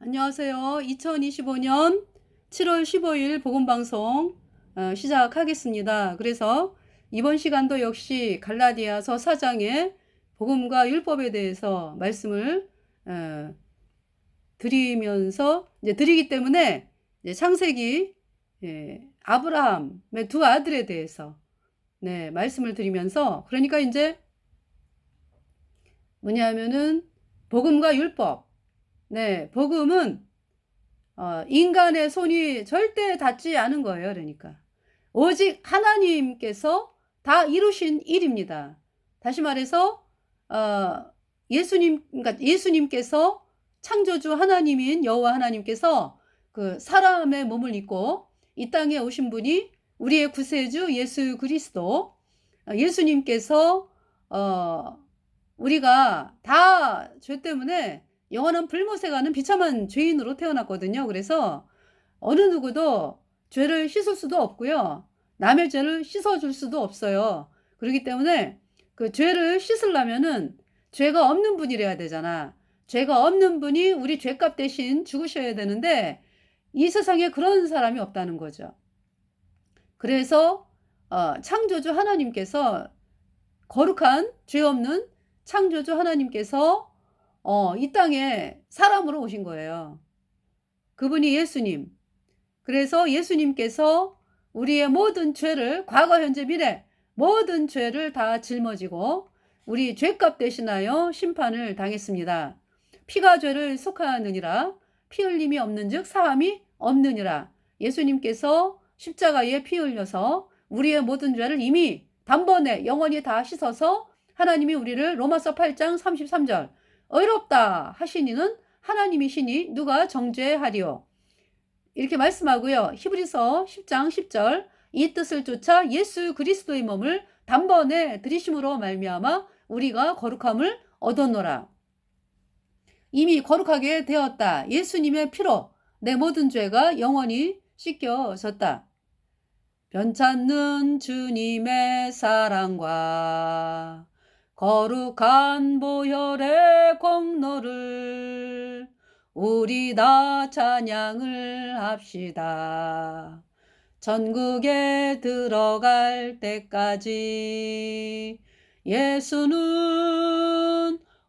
안녕하세요. 2025년 7월 15일 복음방송 시작하겠습니다. 그래서 이번 시간도 역시 갈라디아서 4장의 복음과 율법에 대해서 말씀을 드리기 때문에 이제 창세기 아브라함의 두 아들에 대해서 말씀을 드리면서, 그러니까 이제 뭐냐면은 복음과 율법. 복음은 인간의 손이 절대 닿지 않은 거예요. 그러니까 오직 하나님께서 다 이루신 일입니다. 다시 말해서 그러니까 예수님께서, 창조주 하나님인 여호와 하나님께서 그 사람의 몸을 입고 이 땅에 오신 분이 우리의 구세주 예수 그리스도, 예수님께서 우리가 다 죄 때문에 영원한 불못에 가는 비참한 죄인으로 태어났거든요. 그래서 어느 누구도 죄를 씻을 수도 없고요. 남의 죄를 씻어줄 수도 없어요. 그렇기 때문에 그 죄를 씻으려면은 죄가 없는 분이래야 되잖아. 죄가 없는 분이 우리 죄값 대신 죽으셔야 되는데 이 세상에 그런 사람이 없다는 거죠. 그래서 창조주 하나님께서, 거룩한 죄 없는 창조주 하나님께서 이 땅에 사람으로 오신 거예요. 그분이 예수님. 그래서 예수님께서 우리의 모든 죄를, 과거, 현재, 미래 모든 죄를 다 짊어지고 우리 죄값 대신하여 심판을 당했습니다. 피가 죄를 속하느니라. 피 흘림이 없는즉 사함이 없느니라. 예수님께서 십자가에 피 흘려서 우리의 모든 죄를 이미 단번에 영원히 다 씻어서 하나님이 우리를, 로마서 8장 33절, 의롭다 하시니는 하나님이시니 누가 정죄하리요, 이렇게 말씀하고요. 히브리서 10장 10절, 이 뜻을 쫓아 예수 그리스도의 몸을 단번에 들이심으로 말미암아 우리가 거룩함을 얻었노라. 이미 거룩하게 되었다. 예수님의 피로 내 모든 죄가 영원히 씻겨졌다. 변찮는 주님의 사랑과 거룩한 보혈의 공로를 우리 다 찬양을 합시다. 천국에 들어갈 때까지 예수는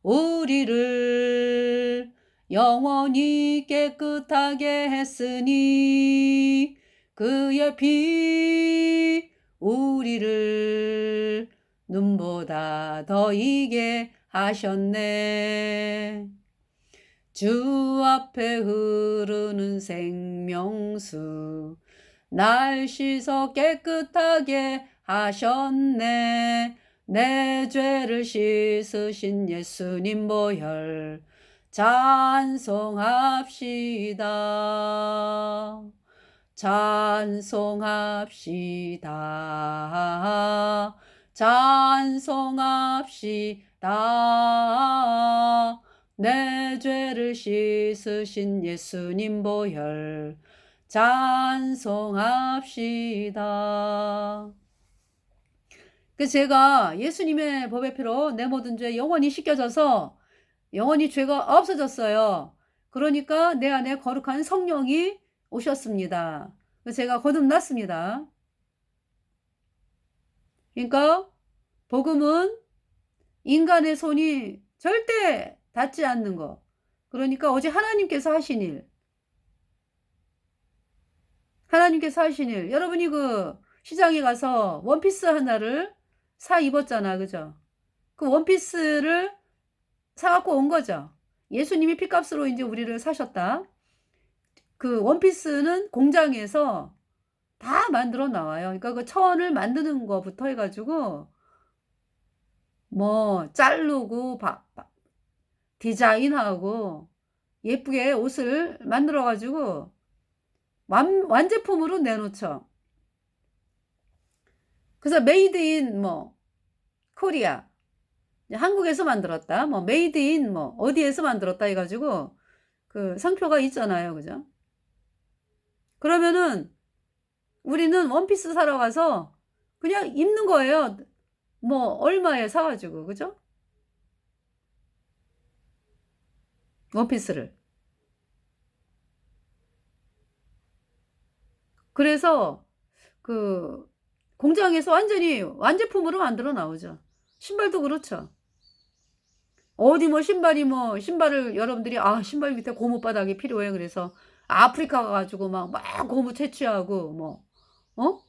우리를 영원히 깨끗하게 했으니 그의 피 우리를 눈보다 더 이게 하셨네. 주 앞에 흐르는 생명수 날 씻어 깨끗하게 하셨네. 내 죄를 씻으신 예수님 보혈 찬송합시다. 찬송합시다. 찬송합시다. 내 죄를 씻으신 예수님 보혈 찬송합시다. 그 제가 예수님의 법의 피로 내 모든 죄 영원히 씻겨져서 영원히 죄가 없어졌어요. 그러니까 내 안에 거룩한 성령이 오셨습니다. 제가 거듭났습니다. 그러니까 복음은 인간의 손이 절대 닿지 않는 거. 그러니까 오직 하나님께서 하신 일. 하나님께서 하신 일. 여러분이 그 시장에 가서 원피스 하나를 사 입었잖아. 그죠? 그 원피스를 사갖고 온 거죠. 예수님이 피값으로 이제 우리를 사셨다. 그 원피스는 공장에서 다 만들어 나와요. 그러니까 그 천을 만드는 거부터 해가지고 뭐 자르고 디자인하고 예쁘게 옷을 만들어가지고 완제품으로 내놓죠. 그래서 메이드 인 코리아, 한국에서 만들었다, 메이드 인 어디에서 만들었다 해가지고 그 상표가 있잖아요. 그죠? 그러면은 우리는 원피스 사러 가서 그냥 입는 거예요. 얼마에 사가지고. 그죠? 원피스를. 그래서 그 공장에서 완전히 완제품으로 만들어 나오죠. 신발도 그렇죠. 어디 뭐 신발이 뭐 신발을 여러분들이 신발 밑에 고무바닥이 필요해 그래서 아프리카 가 가지고 막 고무 채취하고 뭐 어?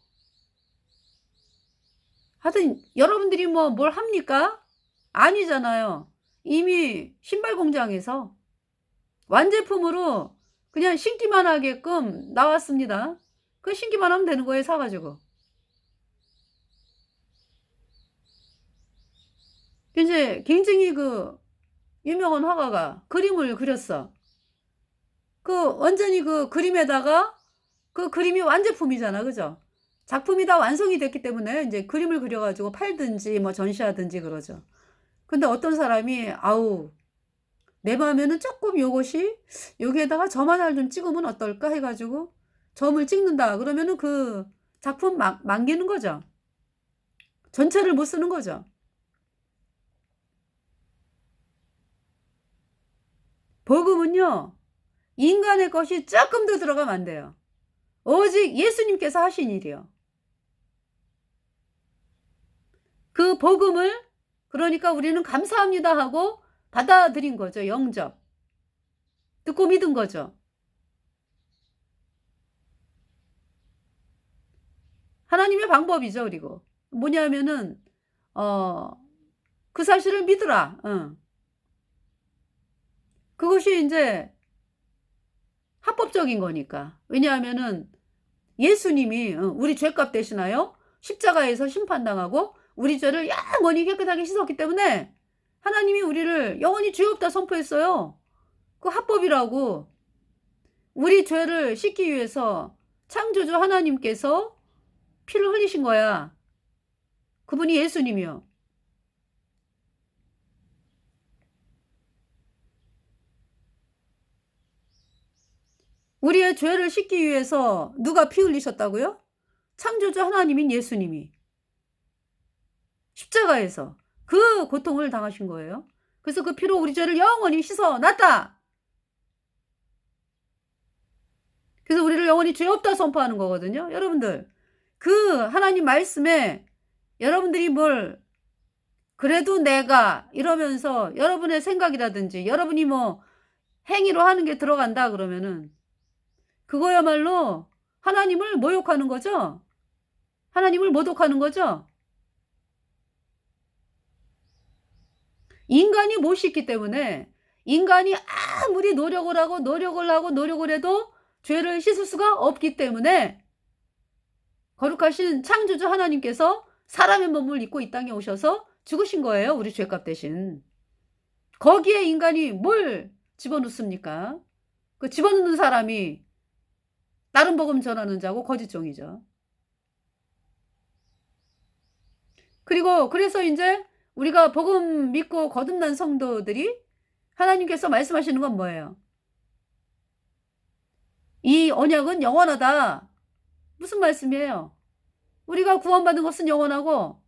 하여튼 여러분들이 뭐 뭘 합니까? 아니잖아요. 이미 신발 공장에서 완제품으로 그냥 신기만 하게끔 나왔습니다. 그 신기만 하면 되는 거예요, 사 가지고. 인제 굉장히 그 유명한 화가가 그림을 그렸어. 그 완전히 그 그림에다가 그 그림이 완제품이잖아. 그죠? 작품이 다 완성이 됐기 때문에 인제 그림을 그려 가지고 팔든지 뭐 전시하든지 그러죠. 근데 어떤 사람이 '아우 내 마음에는 쪼끔 요것이 여기에다가 점 하나를 좀 찍으면 어떨까?' 해 가지고 점을 찍는다 그러면은 그 작품 망기는 거죠. 전체를 못 쓰는 거죠. 복음은요. 인간의 것이 쪼끔도 들어가면 안 돼요. 오직 예수님께서 하신 일이요. 그 복음을 그러니까 우리는 감사합니다 하고 받아들인 거죠. 영접. 듣고 믿은 거죠. 하나님의 방법이죠 그리고. 뭐냐면은 어 그 사실을 믿으라. 그것이 인제 합법적인 거니까. 왜냐하면은 예수님이 우리 죄값 대신하여 십자가에서 심판당하고 우리 죄를 영원히 깨끗하게 씻었기 때문에 하나님이 우리를 영원히 죄 없다 선포했어요. 그 합법이라고. 우리 죄를 씻기 위해서 창조주 하나님께서 피를 흘리신 거야. 그분이 예수님이요. 우리의 죄를 씻기 위해서 누가 피 흘리셨다고요? 창조주 하나님인 예수님이 십자가에서 그 고통을 당하신 거예요. 그래서 그 피로 우리 죄를 영원히 씻어 놨다. 그래서 우리를 영원히 죄 없다 선포하는 거거든요. 여러분들 그 하나님 말씀에 여러분들이 뭘 그래도 내가 이러면서 여러분의 생각이라든지 여러분이 뭐 행위로 하는 게 들어간다 그러면은 그거야말로 하나님을 모욕하는 거죠. 하나님을 모독하는 거죠. 인간이 못 씻기 때문에 인간이 아무리 노력을 해도 죄를 씻을 수가 없기 때문에 거룩하신 창조주 하나님께서 사람의 몸을 입고 이 땅에 오셔서 죽으신 거예요. 우리 죄값 대신. 거기에 인간이 뭘 집어넣습니까? 그 집어넣는 사람이 다른 복음 전하는 자고 거짓 종이죠. 그리고 그래서 인제 우리가 복음 믿고 거듭난 성도들이 하나님께서 말씀하시는 건 뭐예요? "이 언약은 영원하다." 무슨 말씀이에요? 우리가 구원받은 것은 영원하고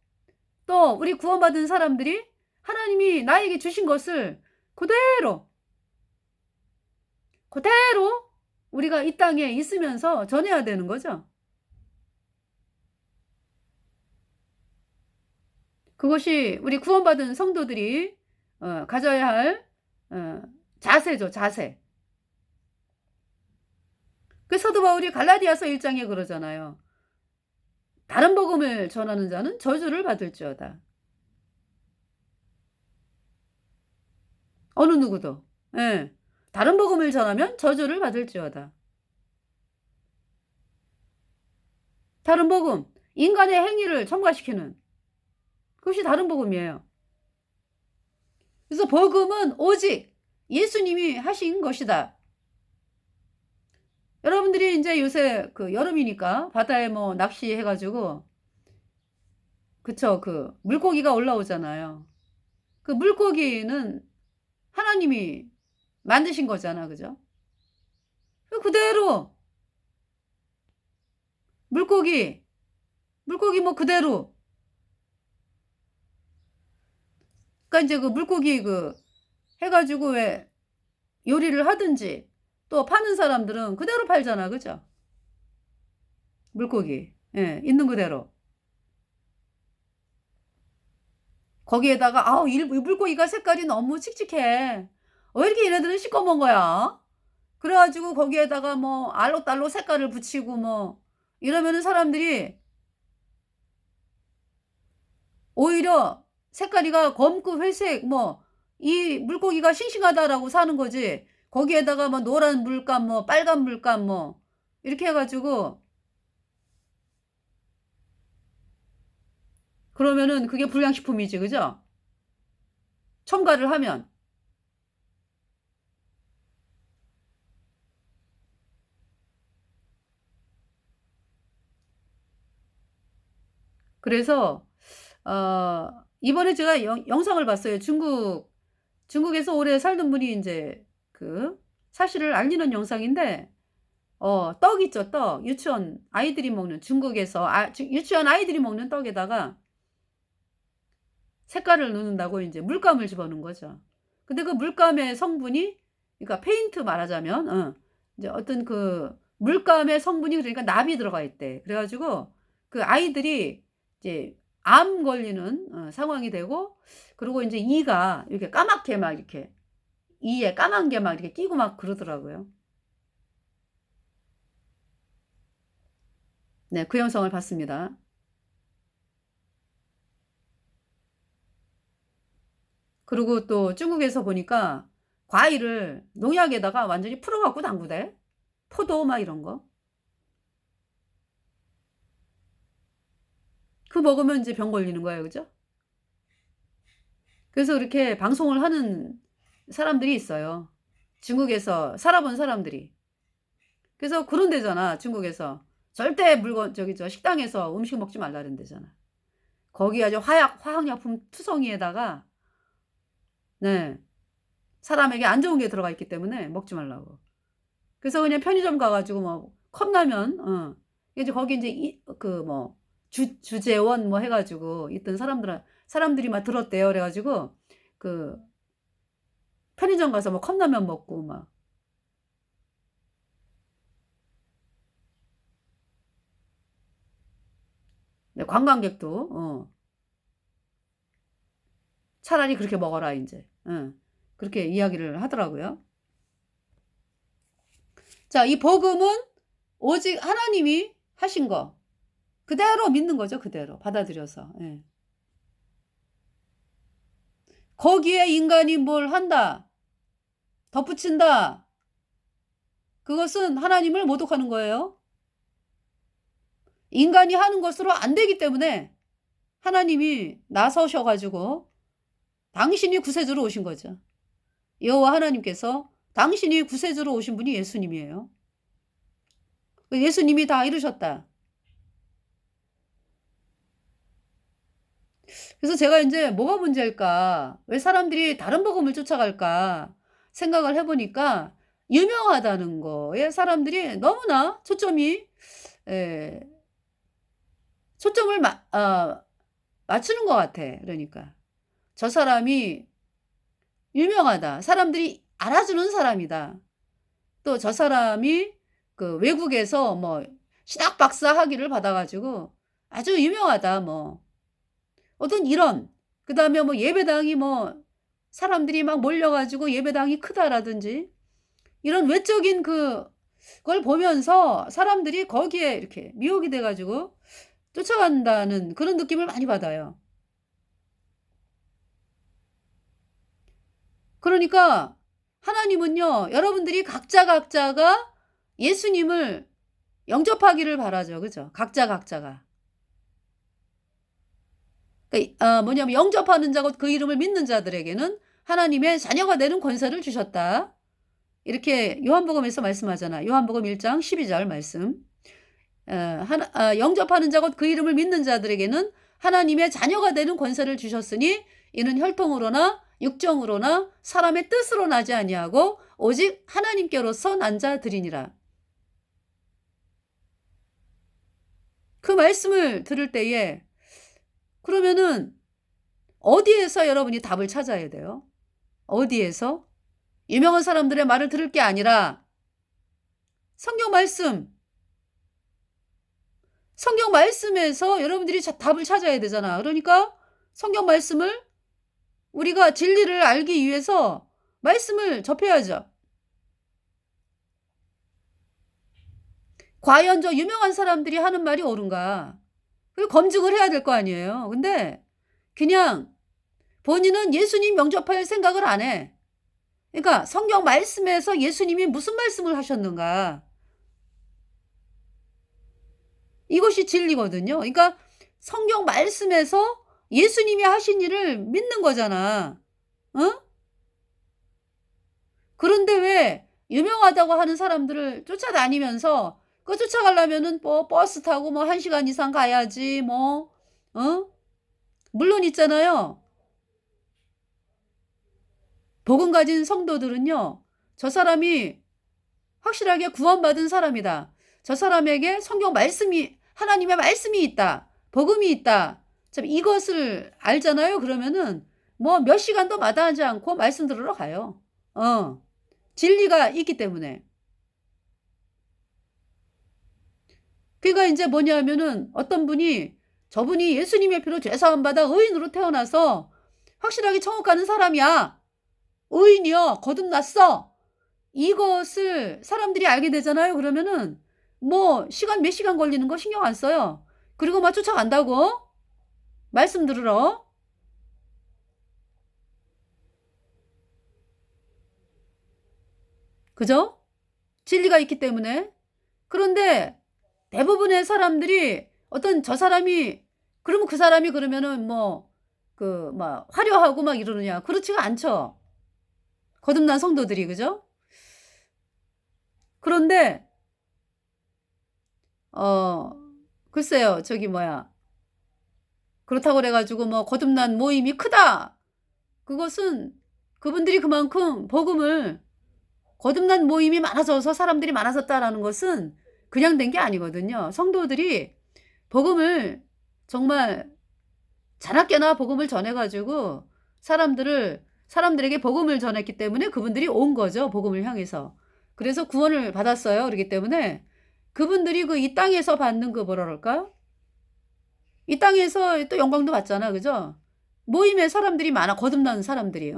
또 우리 구원받은 사람들이 하나님이 나에게 주신 것을 그대로, 그대로 우리가 이 땅에 있으면서 전해야 되는 거죠. 그것이 우리 구원받은 성도들이 가져야 할 자세죠, 자세. 그 사도 바울이 갈라디아서 1 장에 그러잖아요. "다른 복음을 전하는 자는 저주를 받을지어다." 어느 누구도. 예. 다른 복음을 전하면 저주를 받을지어다. 다른 복음, 인간의 행위를 첨가시키는 그것이 다른 복음이에요. 그래서 복음은 오직 예수님이 하신 것이다. 여러분들이 인제 요새 그 여름이니까 바다에 뭐 낚시해 가지고 그쵸. 그 물고기가 올라오잖아요. 그 물고기는 하나님이 만드신 거잖아. 그죠? 그 그대로 물고기, 물고기 뭐 그대로 그러니까 인제 그 물고기 그 해 가지고 왜 요리를 하든지 또 파는 사람들은 그대로 팔잖아. 그죠? 물고기. 예, 있는 그대로. 거기에다가 아우 이 물고기가 색깔이 너무 칙칙해. 왜 이렇게 얘네들은 시꺼먼 거야? 그래 가지고 거기에다가 뭐 알록달록 색깔을 붙이고 뭐 이러면은 사람들이 오히려 색깔이가 검고 회색 뭐 이 물고기가 싱싱하다라고 사는 거지. 거기에다가 뭐 노란 물감 뭐 빨간 물감 뭐 이렇게 해 가지고 그러면은 그게 불량식품이지. 그죠? 첨가를 하면. 그래서 이번에 제가 영상을 봤어요. 중국에서 오래 살던 분이 인제 그 사실을 알리는 영상인데 떡 있죠, 떡. 유치원 아이들이 먹는 중국에서 유치원 아이들이 먹는 떡에다가 색깔을 넣는다고 인제 물감을 집어넣은 거죠. 근데 그 물감의 성분이 그러니까 페인트 말하자면 이제 어떤 그 물감의 성분이 그러니까 납이 들어가 있대. 그래 가지고 그 아이들이 이제 암 걸리는 상황이 되고 그리고 인제 이가 이렇게 까맣게 막 이렇게 이에 까만 게 막 이렇게 끼고 막 그러더라고요. 네. 그 영상을 봤습니다. 그리고 또 중국에서 보니까 과일을 농약에다가 완전히 풀어 갖고 담그대. 포도 막 이런 거. 그거 먹으면 인제 병 걸리는 거예요. 그죠? 그래서 이렇게 방송을 하는 사람들이 있어요. 중국에서 살아본 사람들이. 그래서 그런 데잖아 중국에서. 절대 물건 저기 식당에서 음식 먹지 말라 그런 데잖아. 거기 아주 화학약품 투성이에다가 네. 사람에게 안 좋은 게 들어가 있기 때문에 먹지 말라고. 그래서 그냥 편의점 가 가지고 뭐 컵라면 이제 거기 인제 그 뭐 주재원 뭐 해 가지고 있던 사람들이 막 들었대요. 그래 가지고 그 편의점 가서 뭐 컵라면 먹고 막 네 관광객도 "차라리 그렇게 먹어라." 인제. 그렇게 이야기를 하더라고요. 자 이 복음은 오직 하나님이 하신 거 그대로 믿는 거죠 그대로 받아들여서. 예. 거기에 인간이 뭘 한다, 덧붙인다. 그것은 하나님을 모독하는 거예요. 인간이 하는 것으로 안 되기 때문에 하나님이 나서셔 가지고 당신이 구세주로 오신 거죠. 여호와 하나님께서 당신이 구세주로 오신 분이 예수님이에요. 그 예수님이 다 이루셨다. 그래서 제가 인제 '뭐가 문제일까? 왜 사람들이 다른 복음을 쫓아갈까?' 생각을 해 보니까 유명하다는 거에 사람들이 너무나 예 초점을 맞추는 것 같아 그러니까. '저 사람이 유명하다. 사람들이 알아주는 사람이다. 또 저 사람이 그 외국에서 뭐 신학박사 학위를 받아 가지고 아주 유명하다.' 뭐 어떤 이런 그다음에 뭐 예배당이 뭐 사람들이 막 몰려 가지고 예배당이 크다라든지 이런 외적인 그걸 보면서 사람들이 거기에 이렇게 미혹이 돼 가지고 쫓아간다는 그런 느낌을 많이 받아요. 그러니까 하나님은요 여러분들이 각자가 예수님을 영접하기를 바라죠. 그죠? 각자가. 뭐냐면 영접하는 자고 그 이름을 믿는 자들에게는 하나님의 자녀가 되는 권세를 주셨다. 이렇게 요한복음에서 말씀하잖아. 요한복음 1장 12절 말씀. 영접하는 자곧 그 이름을 믿는 자들에게는 하나님의 자녀가 되는 권세를 주셨으니 이는 혈통으로나 육정으로나 사람의 뜻으로 나지 아니하고 오직 하나님께로서 난 자들이니라. 그 말씀을 들을 때에 그러면은 어디에서 여러분이 답을 찾아야 돼요? 어디에서? 유명한 사람들의 말을 들을 게 아니라 성경 말씀 성경 말씀에서 여러분들이 답을 찾아야 되잖아. 그러니까 성경 말씀을 우리가 진리를 알기 위해서 말씀을 접해야죠. 과연 저 유명한 사람들이 하는 말이 옳은가? 그걸 검증을 해야 될 거 아니에요. 근데 그냥 본인은 예수님 영접할 생각을 안 해. 그러니까 성경 말씀에서 예수님이 무슨 말씀을 하셨는가? 이것이 진리거든요. 그러니까 성경 말씀에서 예수님이 하신 일을 믿는 거잖아. 어? 그런데 왜 유명하다고 하는 사람들을 쫓아다니면서 그 쫓아가려면은 뭐 버스 타고 뭐 1시간 이상 가야지 뭐 물론 있잖아요. 복음 가진 성도들은요. 저 사람이 확실하게 구원받은 사람이다. 저 사람에게 성경 말씀이 하나님의 말씀이 있다. 복음이 있다. 참 이것을 알잖아요. 그러면은 뭐 몇 시간도 마다하지 않고 말씀 들으러 가요. 진리가 있기 때문에. 그러니까 이제 뭐냐면은 어떤 분이 저분이 예수님의 피로 죄 사함 받아 의인으로 태어나서 확실하게 천국 가는 사람이야. 의인이요. 거듭났어. 이것을 사람들이 알게 되잖아요. 그러면은 뭐 시간 몇 시간 걸리는 거 신경 안 써요. 그리고 막 쫓아간다고. 말씀 들으러. 그죠? 진리가 있기 때문에. 그런데 대부분의 사람들이 어떤 저 사람이 그러면 그 사람이 그러면은 뭐 그 막 화려하고 막 이러느냐. 그렇지가 않죠. 거듭난 성도들이. 그죠? 그런데 글쎄요. 저기 뭐야. 그렇다고 그래 가지고 뭐 거듭난 모임이 크다. 그것은 그분들이 그만큼 복음을 거듭난 모임이 많아져서 사람들이 많아졌다라는 것은 그냥 된 게 아니거든요. 성도들이 복음을 정말 자나깨나 복음을 전해 가지고 사람들에게 복음을 전했기 때문에 그분들이 온 거죠. 복음을 향해서. 그래서 구원을 받았어요. 그렇기 때문에 그분들이 그 이 땅에서 받는 그 뭐라 그럴까? 이 땅에서 또 영광도 받잖아. 그죠? 모임에 사람들이 많아. 거듭난 사람들이.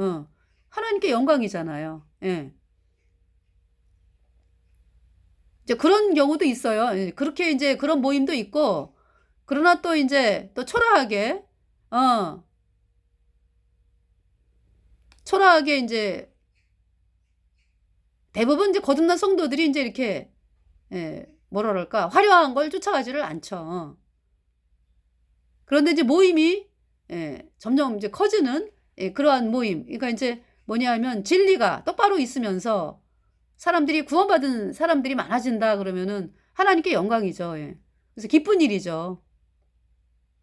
하나님께 영광이잖아요. 예. 이제 그런 경우도 있어요. 예. 그렇게 이제 그런 모임도 있고, 그러나 또 이제 또 초라하게 이제 대부분 이제 거듭난 성도들이 이제 이렇게, 예, 뭐라 그럴까, 화려한 걸 쫓아가지를 않죠. 그런데 이제 모임이, 예, 점점 이제 커지는, 예, 그러한 모임. 그러니까 이제 뭐냐면 진리가 똑바로 있으면서 사람들이 구원받은 사람들이 많아진다 그러면은 하나님께 영광이죠. 예. 그래서 기쁜 일이죠.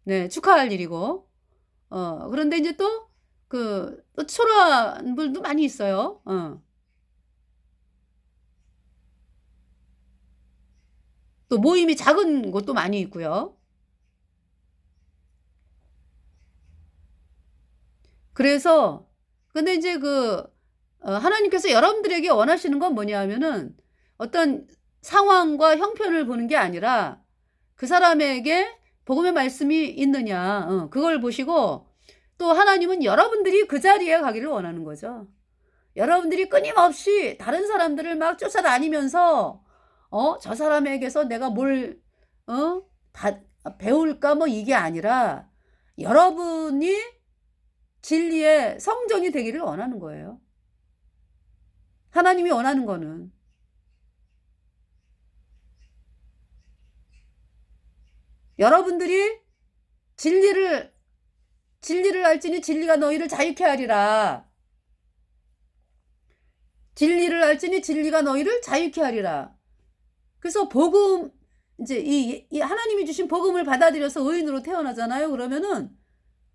네, 축하할 일이고. 그런데 이제 또 초라한 분도 많이 있어요. 또 모임이 작은 곳도 많이 있고요. 그래서 근데 이제 하나님께서 여러분들에게 원하시는 건 뭐냐 하면은 어떤 상황과 형편을 보는 게 아니라 그 사람에게 복음의 말씀이 있느냐, 그걸 보시고 또 하나님은 여러분들이 그 자리에 가기를 원하는 거죠. 여러분들이 끊임없이 다른 사람들을 막 쫓아다니면서 저 사람에게서 내가 뭘 어? 배울까 뭐 이게 아니라 여러분이 진리의 성전이 되기를 원하는 거예요. 하나님이 원하는 거는. 여러분들이 진리를 알지니 진리가 너희를 자유케 하리라. 진리를 알지니 진리가 너희를 자유케 하리라. 그래서 복음, 이제 이 하나님이 주신 복음을 받아들여서 의인으로 태어나잖아요. 그러면은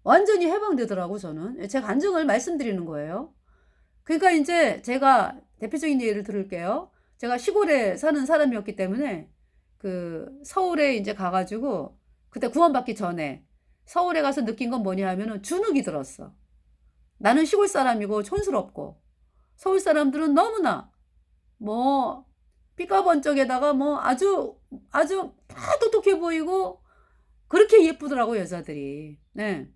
완전히 해방되더라고, 저는. 제 간증을 말씀드리는 거예요. 그러니까 이제 제가 대표적인 예를 들을게요. 제가 시골에 사는 사람이었기 때문에 그 서울에 이제 가가지고 그때 구원받기 전에 서울에 가서 느낀 건 뭐냐 하면은 주눅이 들었어. 나는 시골 사람이고 촌스럽고 서울 사람들은 너무나 뭐 삐까번쩍에다가 뭐 아주 다 똑똑해 보이고 그렇게 예쁘더라고 여자들이. 네.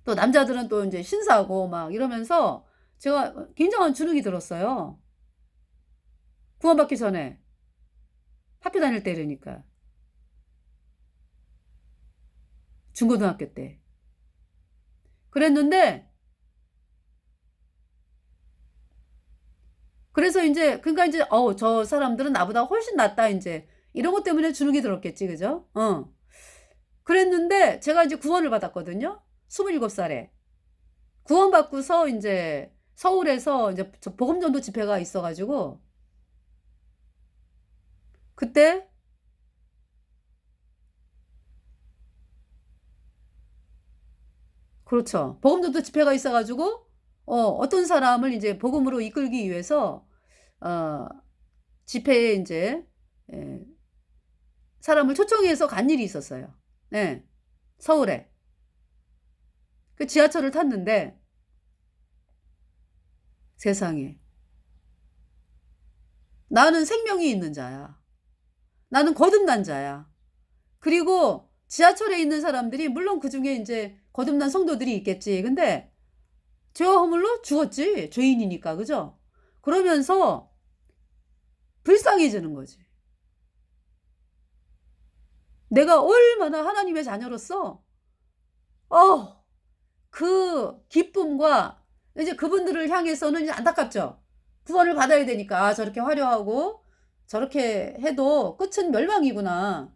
또 남자들은 또 이제 신사고 막 이러면서 제가 굉장한 주눅이 들었어요. 구원받기 전에 학교 다닐 때 이러니까 중고등학교 때 그랬는데 그래서 인제 그러니까 인제 '저 사람들은 나보다 훨씬 낫다.' 인제 이런 것 때문에 주눅이 들었겠지. 그죠? 그랬는데 제가 이제 구원을 받았거든요. 27 살에. 구원받고서 인제 서울에서 이제 저 복음전도 집회가 있어 가지고 그때 그렇죠. 복음전도 집회가 있어 가지고 어떤 사람을 인제 복음으로 이끌기 위해서 어 집회에 인제 예 사람을 초청해서 간 일이 있었어요. 네. 서울에. 그 지하철을 탔는데 세상에 나는 생명이 있는 자야. 나는 거듭난 자야. 그리고 지하철에 있는 사람들이 물론 그중에 인제 거듭난 성도들이 있겠지. 근데 죄와 허물로 죽었지. 죄인이니까. 그죠? 그러면서 불쌍해지는 거지. 내가 얼마나 하나님의 자녀로서 어 그 기쁨과 이제 그분들을 향해서는 이제 안타깝죠. 구원을 받아야 되니까. '아 저렇게 화려하고 저렇게 해도 끝은 멸망이구나.'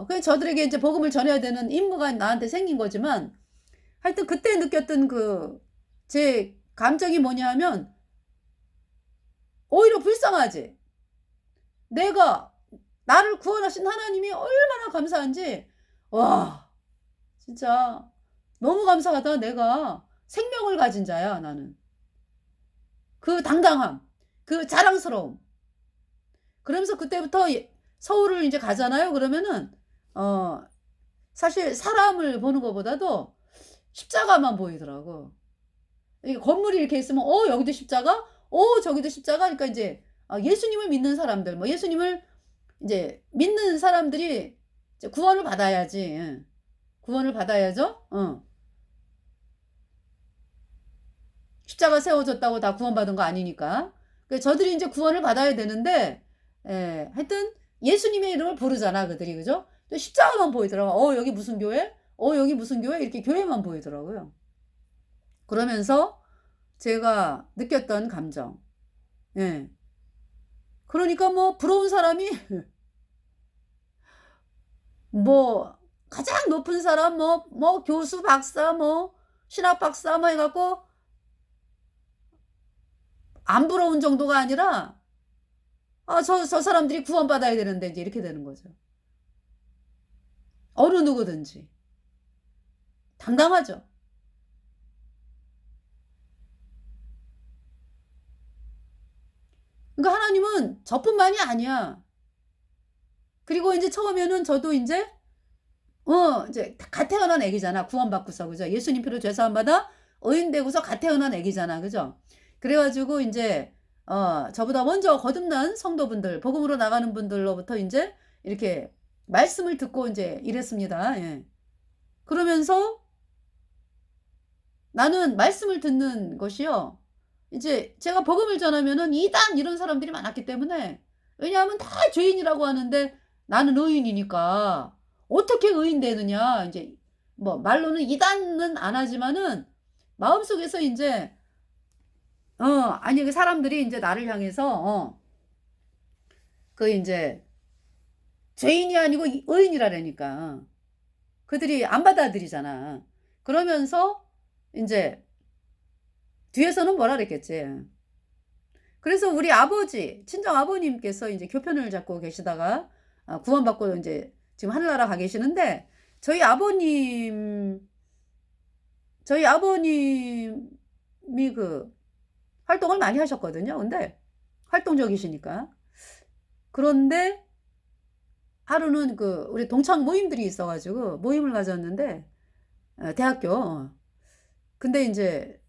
그래서 저들에게 이제 복음을 전해야 되는 임무가 나한테 생긴 거지만 하여튼 그때 느꼈던 그 제 감정이 뭐냐 하면 오히려 불쌍하지. 내가 나를 구원하신 하나님이 얼마나 감사한지 와 진짜 너무 감사하다. 내가 생명을 가진 자야 나는. 그 당당함, 그 자랑스러움. 그러면서 그때부터 서울을 인제 가잖아요. 그러면은 어 사실 사람을 보는 것보다도 십자가만 보이더라고. 이게 건물이 이렇게 있으면 여기도 십자가, 저기도 십자가. 그러니까 인제 예수님을 믿는 사람들 뭐 예수님을 인제 믿는 사람들이 이제 구원을 받아야지. 예. 구원을 받아야죠. 십자가 세워졌다고 다 구원받은 거 아니니까. 그 저들이 인제 구원을 받아야 되는데 하여튼 예수님의 이름을 부르잖아 그들이. 그죠? 또 십자가만 보이더라고. 여기 무슨 교회? 여기 무슨 교회? 이렇게 교회만 보이더라고요. 그러면서 제가 느꼈던 감정. 예. 그러니까 뭐 부러운 사람이 뭐 가장 높은 사람 뭐 교수 박사 뭐 신학 박사 뭐 해 갖고 안 부러운 정도가 아니라 '아 저 사람들이 구원받아야 되는데.' 이제 이렇게 되는 거죠. 어느 누구든지. 당당하죠. 그러니까 하나님은 저뿐만이 아니야. 그리고 인제 처음에는 저도 인제 이제 갓 태어난 애기잖아 구원받고서. 그죠? 예수님 피로 죄 사함 받아 의인 되고서 갓 태어난 애기잖아. 그죠? 그래 가지고 인제 저보다 먼저 거듭난 성도분들 복음으로 나가는 분들로부터 인제 이렇게 말씀을 듣고 인제 이랬습니다. 예. 그러면서 나는 말씀을 듣는 것이요. 이제 제가 복음을 전하면은 이단 이런 사람들이 많았기 때문에 왜냐하면 다 죄인이라고 하는데 나는 의인이니까 어떻게 의인 되느냐. 인제 뭐 말로는 이단은 안 하지만은 마음속에서 인제 아니 그 사람들이 인제 나를 향해서 그 인제 죄인이 아니고 의인이라라니까. 그들이 안 받아들이잖아. 그러면서 인제 뒤에서는 뭐라 그랬겠지. 그래서 우리 아버지 친정 아버님께서 인제 교편을 잡고 계시다가 구원받고 인제 지금 하늘나라 가 계시는데 저희 아버님 저희 아버님이 그 활동을 많이 하셨거든요. 근데 활동적이시니까. 그런데 하루는 그 우리 동창 모임들이 있어 가지고 모임을 가졌는데 대학교. 근데 인제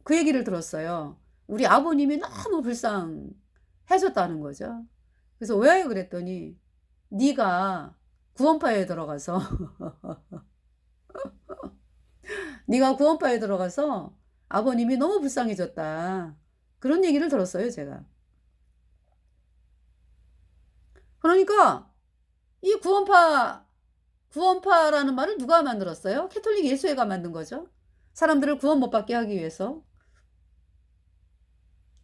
그 얘기를 들었어요. 우리 아버님이 너무 불쌍해 줬다는 거죠. 그래서 "왜?" 그랬더니 "네가 구원파에 들어가서 네가 구원파에 들어가서 아버님이 너무 불쌍해졌다. 그런 얘기를 들었어요, 제가. 그러니까 이 구원파라는 말을 누가 만들었어요? 캐톨릭 예수회가 만든 거죠. 사람들을 구원 못 받게 하기 위해서.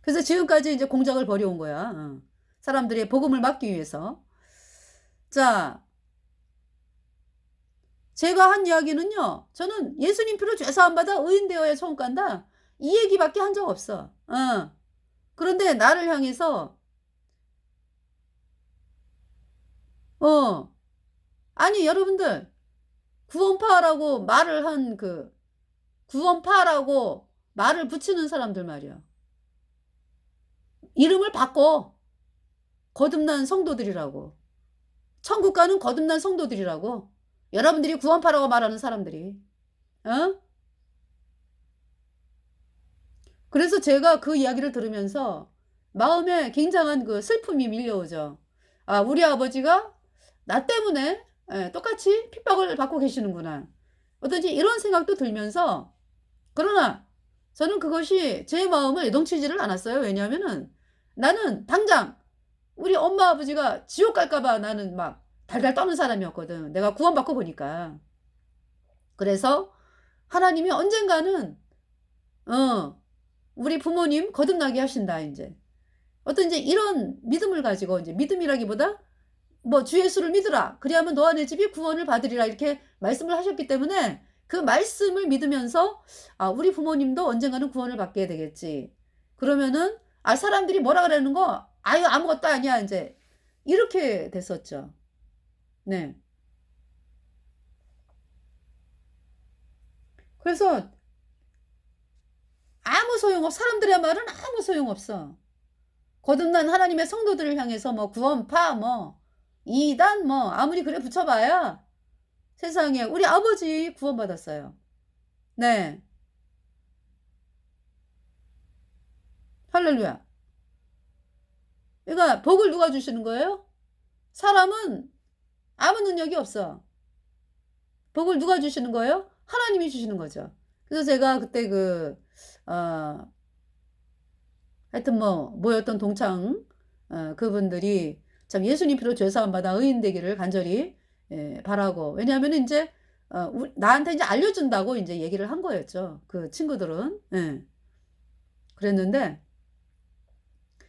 그래서 지금까지 이제 공작을 벌여온 거야. 사람들의 복음을 막기 위해서. 자, 제가 한 이야기는요. 저는 예수님 피로 죄 사함 받아 의인 되어야 천국 간다. 이 얘기밖에 한 적 없어. 그런데 나를 향해서 아니 여러분들 구원파라고 말을 한 구원파라고 말을 붙이는 사람들 말이야. 이름을 바꿔. 거듭난 성도들이라고. 천국 가는 거듭난 성도들이라고. 여러분들이 구원파라고 말하는 사람들이. 그래서 제가 그 이야기를 들으면서 마음에 굉장한 그 슬픔이 밀려오죠. 아, 우리 아버지가 나 때문에 똑같이 핍박을 받고 계시는구나. 어떤지 이런 생각도 들면서, 그러나 저는 그것이 제 마음을 요동치지를 않았어요. 왜냐하면은 나는 당장 우리 엄마 아버지가 지옥 갈까봐 나는 막 달달 떠는 사람이었거든. 내가 구원받고 보니까. 그래서 하나님이 언젠가는 우리 부모님 거듭나게 하신다. 이제 어떤 이제 이런 믿음을 가지고, 이제 믿음이라기보다 뭐 주 예수를 믿으라. 그리하면 너와 내 집이 구원을 받으리라. 이렇게 말씀을 하셨기 때문에 그 말씀을 믿으면서 아, 우리 부모님도 언젠가는 구원을 받게 되겠지. 그러면은 아, 사람들이 뭐라 그러는 거 아유 아무것도 아니야. 이제 이렇게 됐었죠. 네. 그래서 아무 소용없어. 사람들의 말은 아무 소용없어. 거듭난 하나님의 성도들을 향해서 뭐 구원파 뭐 이단 뭐 아무리 그래 붙여봐야 세상에 우리 아버지 구원받았어요. 네. 할렐루야. 그러니까 복을 누가 주시는 거예요? 사람은 아무 능력이 없어. 복을 누가 주시는 거예요? 하나님이 주시는 거죠. 그래서 제가 그때 어, 하여튼 뭐 모였던 동창 그분들이 참 예수님 피로 죄사함 받아 의인 되기를 간절히 바라고, 왜냐하면 이제 나한테 이제 알려준다고 이제 얘기를 한 거였죠. 그 친구들은. 예. 그랬는데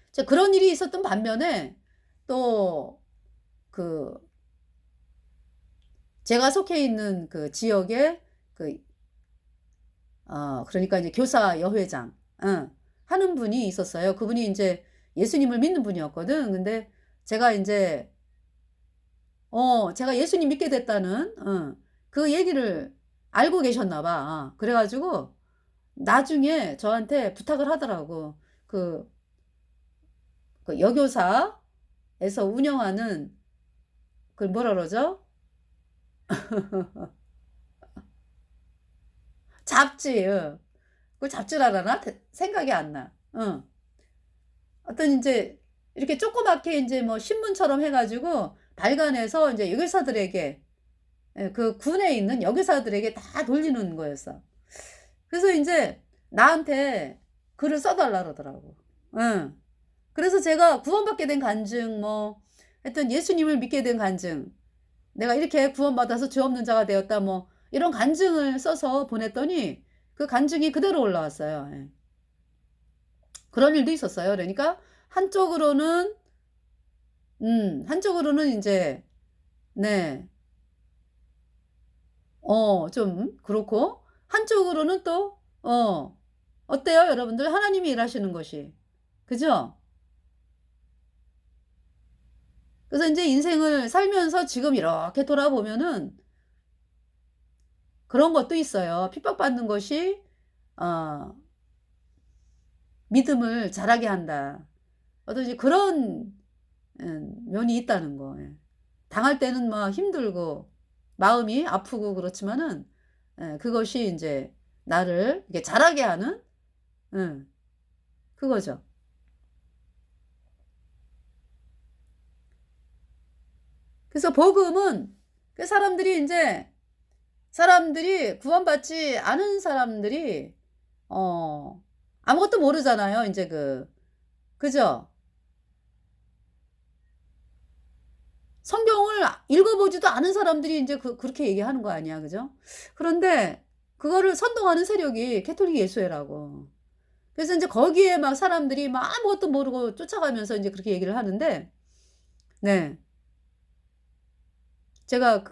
이제 그런 일이 있었던 반면에 또 그 제가 속해 있는 그 지역에 그러니까 이제 교사 여회장 하는 분이 있었어요. 그분이 이제 예수님을 믿는 분이었거든. 근데 제가 이제 제가 예수님 믿게 됐다는 그 얘기를 알고 계셨나 봐. 그래가지고 나중에 저한테 부탁을 하더라고. 그 여교사에서 운영하는 그 뭐라 그러죠? 잡지. 그걸 잡지라나? 생각이 안 나. 어떤 이제 이렇게 조그맣게 이제 뭐 신문처럼 해가지고 발간해서 이제 여교사들에게 그 군에 있는 여교사들에게 다 돌리는 거였어. 그래서 이제 나한테 글을 써달라 그러더라고. 응. 그래서 제가 구원받게 된 간증, 뭐, 하여튼 예수님을 믿게 된 간증, 내가 이렇게 구원받아서 죄 없는 자가 되었다, 뭐, 이런 간증을 써서 보냈더니 그 간증이 그대로 올라왔어요. 예. 그런 일도 있었어요. 그러니까 한쪽으로는 이제, 네, 좀 그렇고, 한쪽으로는 또, 어때요, 여러분들? 하나님이 일하시는 것이. 그죠? 그래서 이제 인생을 살면서 지금 이렇게 돌아보면은 그런 것도 있어요. 핍박받는 것이, 어, 믿음을 자라게 한다. 어떤 그런 면이 있다는 거. 예. 당할 때는 막 힘들고 마음이 아프고 그렇지만은 그것이 이제 나를 이렇게 자라게 하는 그거죠. 그래서 복음은 그 사람들이 구원받지 않은 사람들이 아무것도 모르잖아요. 이제 그죠? 성경을 읽어보지도 않은 사람들이 이제 그렇게 얘기하는 거 아니야. 그죠? 그런데 그거를 선동하는 세력이 캐톨릭 예수회라고. 그래서 이제 거기에 막 사람들이 막 아무것도 모르고 쫓아가면서 이제 그렇게 얘기를 하는데, 네. 제가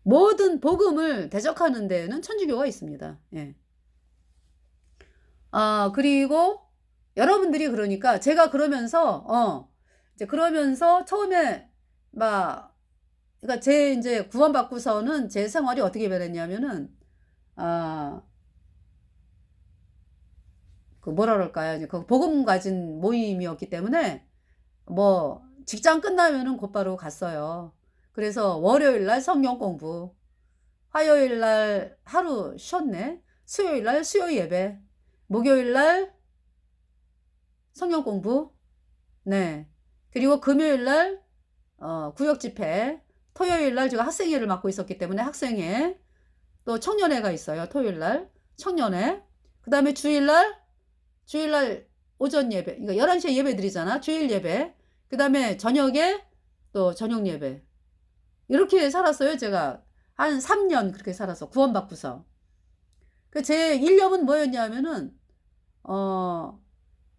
모든 복음을 대적하는 데에는 천주교가 있습니다. 예. 그리고 여러분들이 그러니까 제가 이제 그러면서 처음에 막, 그러니까 제 이제 구원받고서는 제 생활이 어떻게 변했냐면은, 아, 뭐라 그럴까요? 이제 그 복음 가진 모임이었기 때문에 뭐 직장 끝나면은 곧바로 갔어요. 그래서 월요일 날 성경 공부, 화요일 날 하루 쉬었네. 수요일 날 수요 예배, 목요일 날 성경 공부, 네. 그리고 금요일 날 구역 집회, 토요일 날 제가 학생회를 맡고 있었기 때문에 학생회, 또 청년회가 있어요. 토요일 날 청년회. 그다음에 주일날 오전 예배. 그러니까 11시에 예배 드리잖아. 주일 예배. 그다음에 저녁에 또 저녁 예배. 이렇게 살았어요. 제가 한 3년 그렇게 살아서 구원받고서. 제 일념은 뭐였냐면은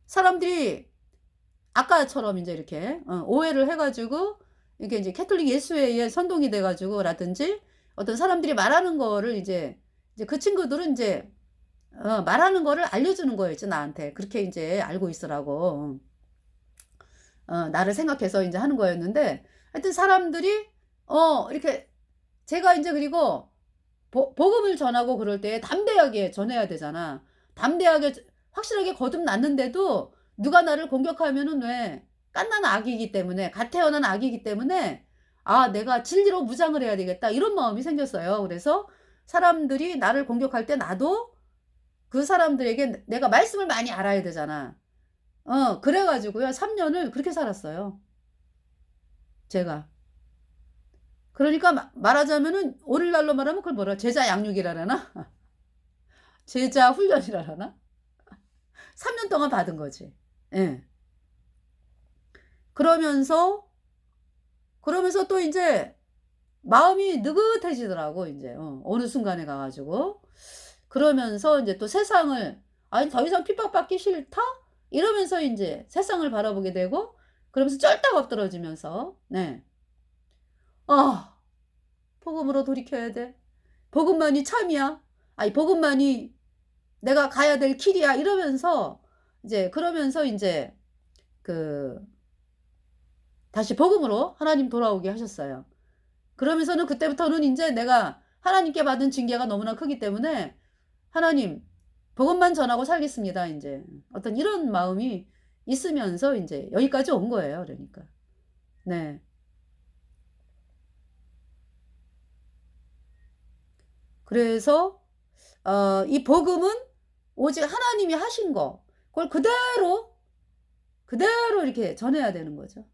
사람들이 아까처럼 이제 이렇게 오해를 해가지고 이게 이제 캐톨릭 예수회에 선동이 돼가지고 라든지 어떤 사람들이 말하는 거를 이제 그 친구들은 이제 말하는 거를 알려주는 거였지 나한테. 그렇게 이제 알고 있으라고 나를 생각해서 이제 하는 거였는데, 하여튼 사람들이 이렇게 제가 이제 그리고 복음을 전하고 그럴 때 담대하게 전해야 되잖아. 담대하게 확실하게 거듭났는데도 누가 나를 공격하면은 왜 갓난 악이기 때문에, 갓 태어난 악이기 때문에 내가 진리로 무장을 해야 되겠다 이런 마음이 생겼어요. 그래서 사람들이 나를 공격할 때 나도 그 사람들에게 내가 말씀을 많이 알아야 되잖아. 그래가지고요 3년을 그렇게 살았어요. 제가. 그러니까 말하자면은 오늘날로 말하면 그걸 뭐라 제자 양육이라나 제자 훈련이라나 3년 동안 받은 거지. 예. 그러면서 또 이제 마음이 느긋해지더라고. 이제 어느 순간에 가가지고 그러면서 이제 또 세상을 아니 더 이상 핍박받기 싫다 이러면서 이제 세상을 바라보게 되고, 그러면서 쩔딱 엎드러지면서 네. 복음으로 돌이켜야 돼. 복음만이 참이야. 아니 복음만이 내가 가야 될 길이야. 이러면서 이제 그러면서 이제 다시 복음으로 하나님 돌아오게 하셨어요. 그러면서는 그때부터는 이제 내가 하나님께 받은 징계가 너무나 크기 때문에 하나님 복음만 전하고 살겠습니다. 이제 어떤 이런 마음이 있으면서 이제 여기까지 온 거예요. 그러니까 네. 그래서 이 복음은 오직 하나님이 하신 거 그걸 그대로 이렇게 전해야 되는 거죠.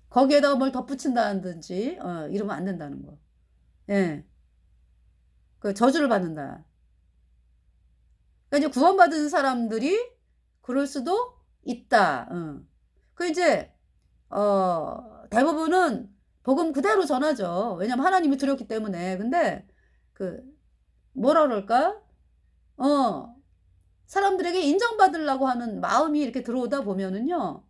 거기에다가 뭘 덧붙인다든지 이러면 안 된다는 거. 예. 저주를 받는다. 그러니까 이제 구원받은 사람들이 그럴 수도 있다. 이제 대부분은 복음 그대로 전하죠. 왜냐면 하나님이 두렵기 때문에. 근데 뭐라 그럴까? 사람들에게 인정받으려고 하는 마음이 이렇게 들어오다 보면은요.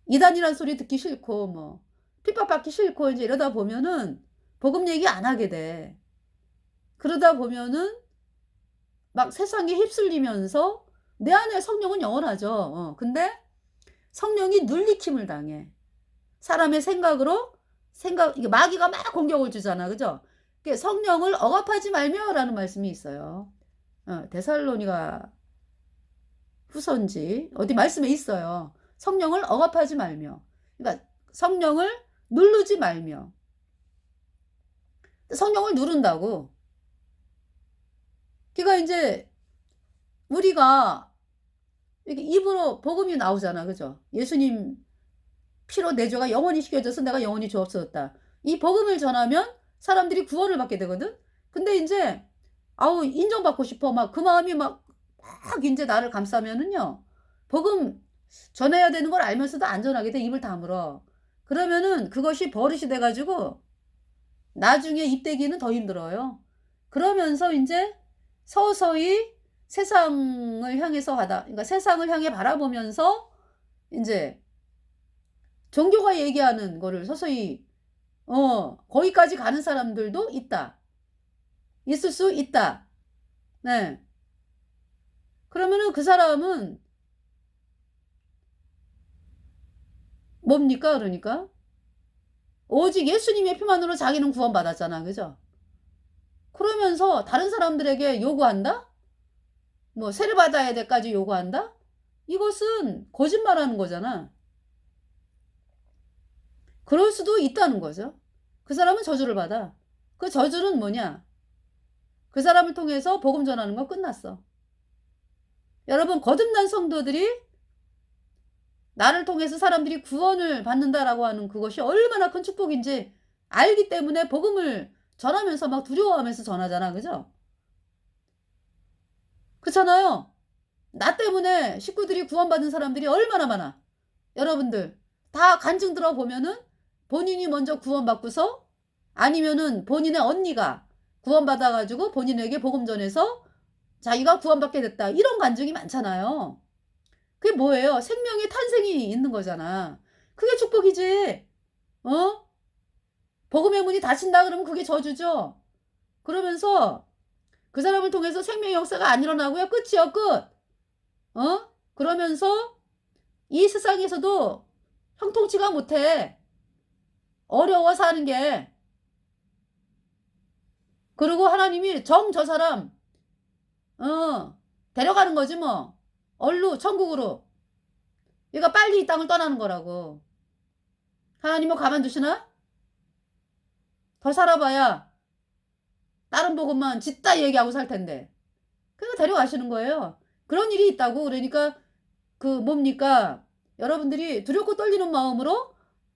이단이란 소리 듣기 싫고 뭐 핍박받기 싫고 이제 이러다 보면은 복음 얘기 안 하게 돼. 그러다 보면은 막 세상에 휩쓸리면서 내 안에 성령은 영원하죠. 근데 성령이 눌리킴을 당해. 사람의 이게 마귀가 막 공격을 주잖아. 그죠? 성령을 억압하지 말며라는 말씀이 있어요. 데살로니가 후서인지 어디 말씀에 있어요. 성령을 억압하지 말며. 그러니까 성령을 누르지 말며. 성령을 누른다고. 그러니까 이제 우리가 이렇게 입으로 복음이 나오잖아. 그죠? 예수님 피로 내 죄가 영원히 씻겨져서 내가 영원히 죄 없어졌다. 이 복음을 전하면 사람들이 구원을 받게 되거든. 근데 이제 아우 인정받고 싶어 막 그 마음이 막 이제 나를 감싸면은요. 복음 전해야 되는 걸 알면서도 안 전하게 돼. 입을 다물어. 그러면은 그것이 버릇이 돼 가지고 나중에 입대기는 더 힘들어요. 그러면서 인제 서서히 세상을 향해서 그러니까 세상을 향해 바라보면서 인제 종교가 얘기하는 거를 서서히 거기까지 가는 사람들도 있다. 있을 수 있다. 네. 그러면은 그 사람은 뭡니까 그러니까? 오직 예수님의 피만으로 자기는 구원받았잖아. 그죠? 그러면서 다른 사람들에게 요구한다? 뭐 세를 받아야 돼까지 요구한다? 이것은 거짓말하는 거잖아. 그럴 수도 있다는 거죠. 그 사람은 저주를 받아. 그 저주는 뭐냐? 그 사람을 통해서 복음 전하는 거 끝났어. 여러분 거듭난 성도들이 나를 통해서 사람들이 구원을 받는다라고 하는 그것이 얼마나 큰 축복인지 알기 때문에 복음을 전하면서 막 두려워하면서 전하잖아. 그죠? 그렇잖아요. 나 때문에 식구들이 구원받은 사람들이 얼마나 많아. 여러분들 다 간증 들어보면은 본인이 먼저 구원받고서 아니면은 본인의 언니가 구원받아가지고 본인에게 복음 전해서 자기가 구원받게 됐다. 이런 간증이 많잖아요. 그게 뭐예요? 생명의 탄생이 있는 거잖아. 그게 축복이지. 어? 복음의 문이 닫힌다 그러면 그게 저주죠. 그러면서 그 사람을 통해서 생명의 역사가 안 일어나고요. 끝이요. 끝. 그러면서 이 세상에서도 형통치가 못해. 어려워 사는 게. 그리고 하나님이 저 사람 데려가는 거지 뭐. 얼루 천국으로. 얘가 빨리 이 땅을 떠나는 거라고. 하나님은 가만두시나? 더 살아봐야 다른 복음만 짓다 얘기하고 살 텐데. 그러니까 데려가시는 거예요. 그런 일이 있다고. 그러니까 그 뭡니까? 여러분들이 두렵고 떨리는 마음으로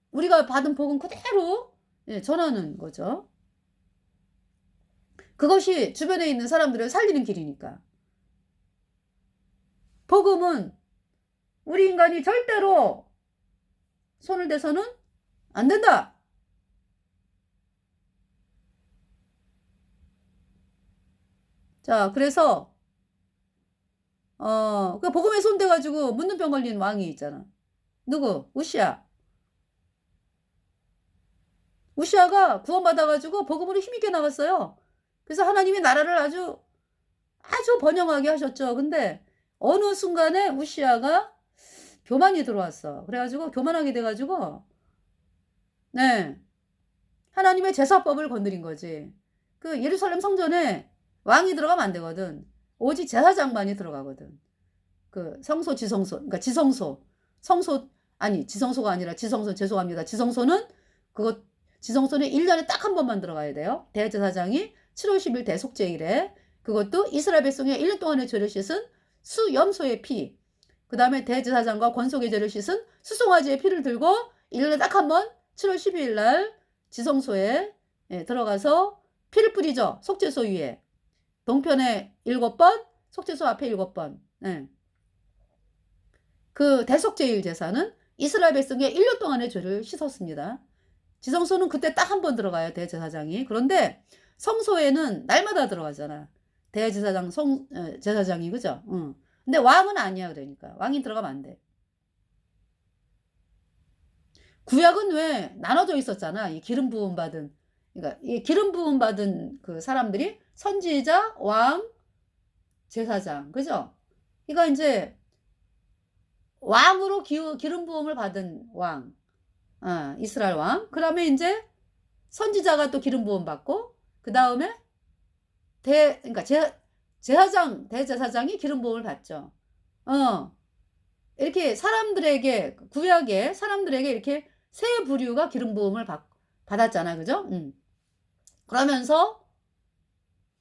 우리가 받은 복음 그대로 전하는 거죠. 그것이 주변에 있는 사람들을 살리는 길이니까. 복음은 우리 인간이 절대로 손을 대서는 안 된다. 자, 그래서 그 복음에 손대가지고 묻는 병 걸린 왕이 있잖아. 누구? 우시아. 우시아가 구원받아가지고 복음으로 힘있게 나갔어요. 그래서 하나님이 나라를 아주 번영하게 하셨죠. 근데 어느 순간에 우시아가 교만이 들어왔어. 그래가지고 교만하게 돼가지고 네 하나님의 제사법을 건드린 거지. 그 예루살렘 성전에 왕이 들어가면 안 되거든. 오직 제사장만이 들어가거든. 그 성소 지성소 그러니까 지성소 성소 아니 지성소가 아니라 지성소 죄송합니다. 지성소는 그거 지성소는 1년에 딱 한 번만 들어가야 돼요. 대제사장이 7월 10일 대속죄일에 그것도 이스라엘 백성의 1년 동안의 죄를 씻은 수염소의 피 그 다음에 대제사장과 권속의 죄를 씻은 수송아지의 피를 들고 1년에 딱 한 번 7월 12일 날 지성소에 들어가서 피를 뿌리죠. 속죄소 위에 동편에 7번 속죄소 앞에 7번 그 대속죄일 제사는 이스라엘 백성의 1년 동안의 죄를 씻었습니다. 지성소는 그때 딱 한 번 들어가요. 대제사장이. 그런데 성소에는 날마다 들어가잖아. 대제사장 제사장이 그죠? 근데 왕은 아니야. 그러니까 왕이 들어가면 안 돼. 구약은 왜 나눠져 있었잖아. 이 기름 부음 받은 그러니까 이 기름 부음 받은 그 사람들이 선지자, 왕, 제사장. 그죠? 그러니까 이제 왕으로 기름 부음을 받은 왕. 이스라엘 왕. 그다음에 이제 선지자가 또 기름 부음 받고 그다음에 그러니까 제사장, 대제사장이 기름 부음을 받죠. 이렇게 사람들에게 구약에 사람들에게 이렇게 세 부류가 기름 부음을 받았잖아. 그죠? 그러면서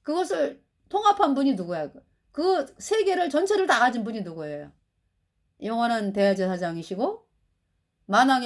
그것을 통합한 분이 누구야? 그 세 개를 전체를 다 가진 분이 누구예요? 영원한 대제사장이시고 만왕의